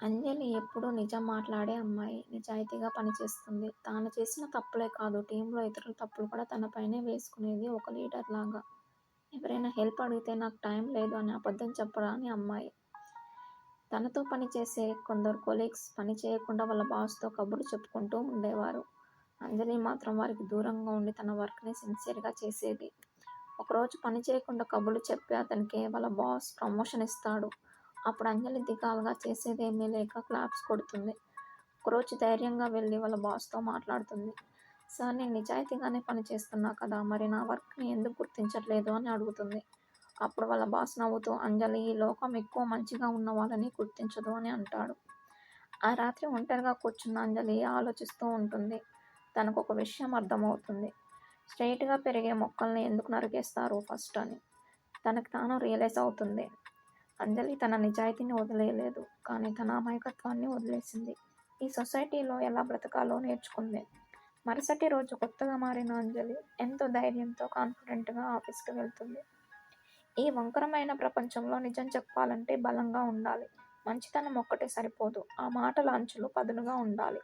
అంజలి ఎప్పుడూ నిజం మాట్లాడే అమ్మాయి. నిజాయితీగా పనిచేస్తుంది. తాను చేసిన తప్పులే కాదు, టీంలో ఇతరుల తప్పులు కూడా తనపైనే వేసుకునేది ఒక లీడర్ లాగా. ఎవరైనా హెల్ప్ అడిగితే నాకు టైం లేదు అని అబద్ధం చెప్పరాని అమ్మాయి. తనతో పనిచేసే కొందరు కొలీగ్స్ పని చేయకుండా వాళ్ళ బాస్తో కబుర్లు చెప్పుకుంటూ ఉండేవారు. అంజలి మాత్రం వారికి దూరంగా ఉండి తన వర్క్ని సిన్సియర్గా చేసేది. ఒకరోజు పని చేయకుండా కబుర్లు చెప్పి అతనికి వాళ్ళ బాస్ ప్రమోషన్ ఇస్తాడు. అప్పుడు అంజలి దిగాలుగా చేసేదేమీ లేక క్లాప్స్ కొడుతుంది. ఒకరోజు ధైర్యంగా వెళ్ళి వాళ్ళ బాస్తో మాట్లాడుతుంది. సార్, నేను నిజాయితీగానే పని చేస్తున్నా కదా, మరి నా వర్క్ని ఎందుకు గుర్తించట్లేదు అని అడుగుతుంది. అప్పుడు వాళ్ళ బాస్ నవ్వుతూ, అంజలి, ఈ లోకం ఎక్కువ మంచిగా ఉన్న వాళ్ళని గుర్తించదు అని అంటాడు. ఆ రాత్రి ఒంటరిగా కూర్చున్న అంజలి ఆలోచిస్తూ ఉంటుంది. తనకు ఒక విషయం అర్థమవుతుంది. స్ట్రెయిట్గా పెరిగే మొక్కల్ని ఎందుకు నరికేస్తారు ఫస్ట్ అని తనకు తాను రియలైజ్ అవుతుంది. అంజలి తన నిజాయితీని వదిలేయలేదు, కానీ తన అమాయకత్వాన్ని వదిలేసింది. ఈ సొసైటీలో ఎలా బ్రతకాలో నేర్చుకుంది. మరుసటి రోజు కొత్తగా మారిన అంజలి ఎంతో ధైర్యంతో, కాన్ఫిడెంట్గా ఆఫీస్కి వెళ్తుంది. ఈ వంకరమైన ప్రపంచంలో నిజం చెప్పాలంటే బలంగా ఉండాలి. మంచితనం ఒక్కటే సరిపోదు, ఆ మాటల అంచులు పదునుగా ఉండాలి.